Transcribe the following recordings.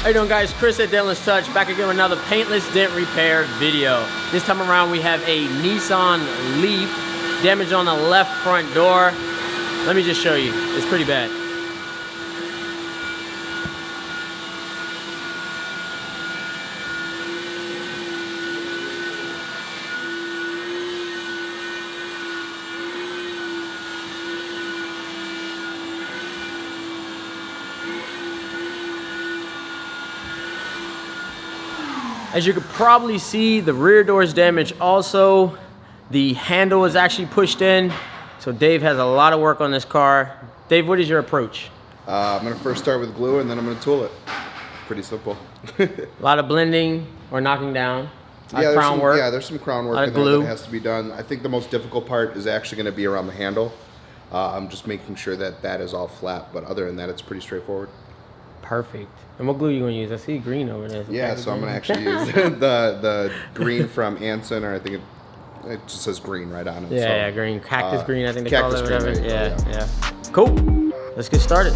How you doing, guys? Chris at Dentless Touch, back again with another paintless dent repair video. This time around we have a Nissan Leaf, damage on the left front door. Let me just show you, it's pretty bad. As you could probably see, the rear door is damaged also. The handle is actually pushed in. So Dave has a lot of work on this car. Dave, what is your approach? I'm gonna first start with glue and then I'm gonna tool it. Pretty simple. A lot of blending or knocking down. Yeah, crown work. Yeah, there's some crown work in there that has to be done. I think the most difficult part is actually gonna be around the handle. I'm just making sure that that is all flat, but other than that, it's pretty straightforward. Perfect. And what glue are you gonna use? I see green over there. Yeah, so I'm gonna actually use the green from Anson, or I think it just says green right on it. Yeah, so, yeah, green. Cactus green, I think they call it, whatever. Green, Yeah. Cool. Let's get started.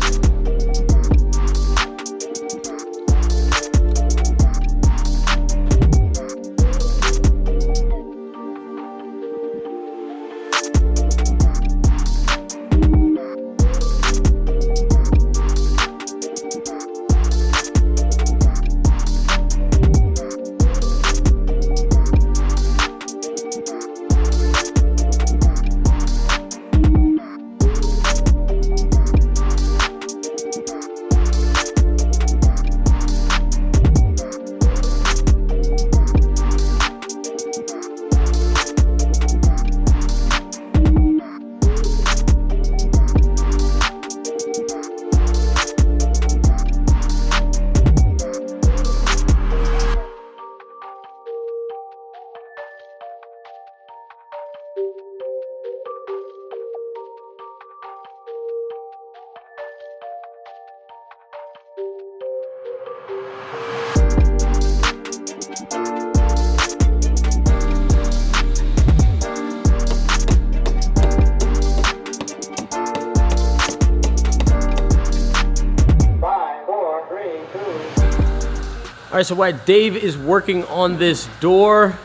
All right, so while Dave is working on this door,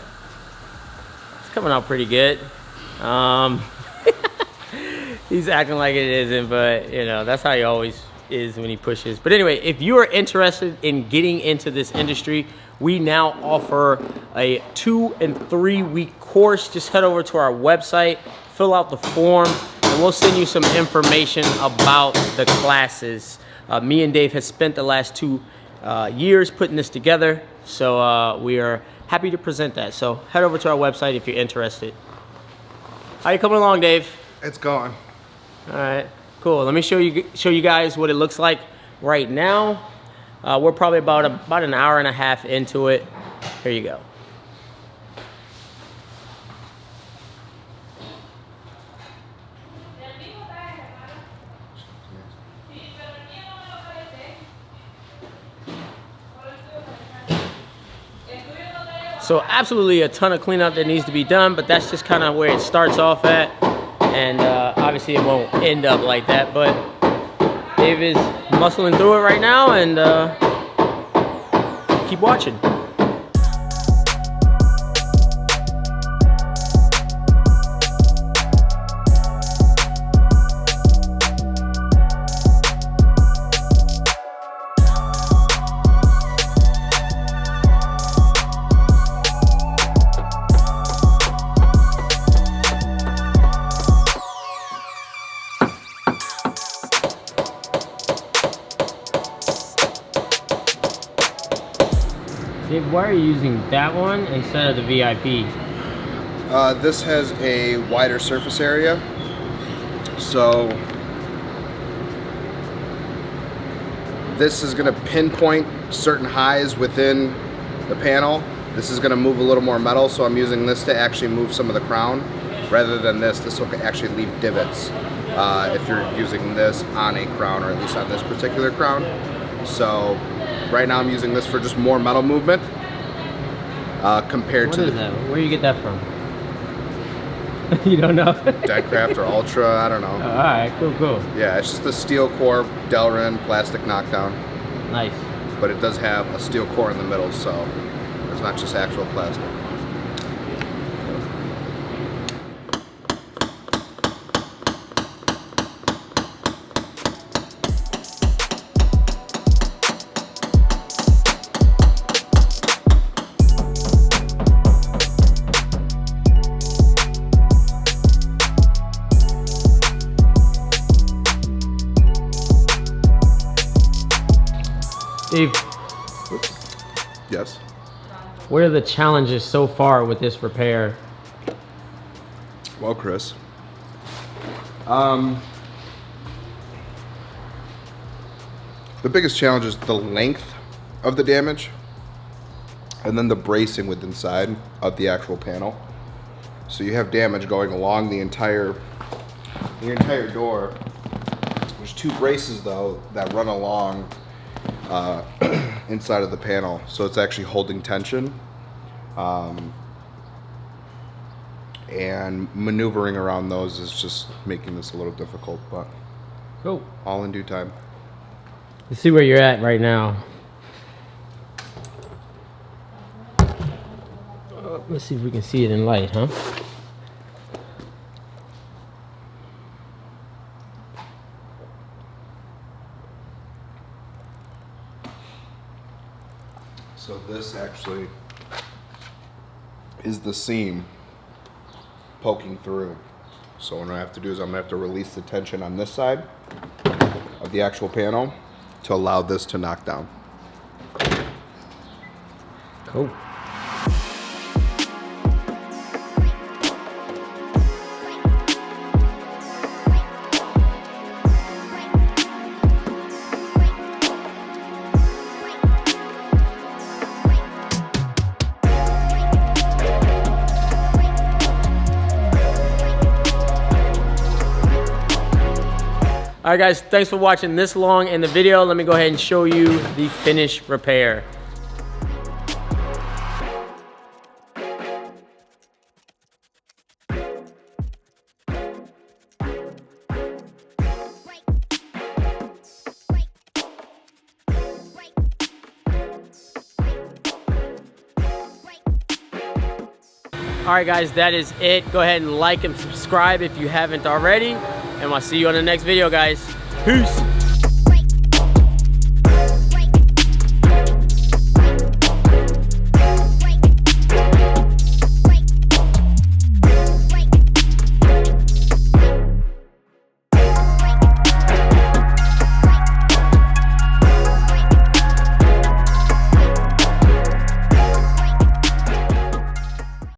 it's coming out pretty good. He's acting like it isn't, but you know, that's how he always is when he pushes. But anyway, if you are interested in getting into this industry, we now offer a 2- and 3-week course. Just head over to our website, fill out the form, and we'll send you some information about the classes. Me and Dave have spent the last 2 years putting this together, so we are happy to present that. So head over to our website if you're interested. How you coming along, Dave? It's going. All right, cool. Let me show you guys what it looks like right now. We're probably about an hour and a half into it. Here you go. So absolutely a ton of cleanup that needs to be done, but that's just kind of where it starts off at. And obviously it won't end up like that, but Dave is muscling through it right now, and keep watching. Dave, why are you using that one instead of the VIP? This has a wider surface area, so this is going to pinpoint certain highs within the panel. This is going to move a little more metal, so I'm using this to actually move some of the crown rather than this. This will actually leave divots if you're using this on a crown, or at least on this particular crown. So right now I'm using this for just more metal movement compared to... What is that? Where do you get that from? You don't know? Deadcraft or Ultra, I don't know. Oh, all right, cool. Yeah, it's just the steel core Delrin plastic knockdown. Nice. but it does have a steel core in the middle, so it's not just actual plastic. Steve, Yes. what are the challenges so far with this repair? Well, Chris, the biggest challenge is the length of the damage and then the bracing with inside of the actual panel. So you have damage going along the entire door. There's two braces though that run along inside of the panel, so it's actually holding tension, and maneuvering around those is just making this a little difficult, but Cool. all in due time. Let's see where you're at right now. Let's see if we can see it in light, huh? So this actually is the seam poking through. So what I have to do is I'm gonna have to release the tension on this side of the actual panel to allow this to knock down. Cool. All right, guys, thanks for watching this long in the video. Let me go ahead and show you the finished repair. All right, guys, that is it. Go ahead and like and subscribe if you haven't already. And I'll see you on the next video, guys. Peace.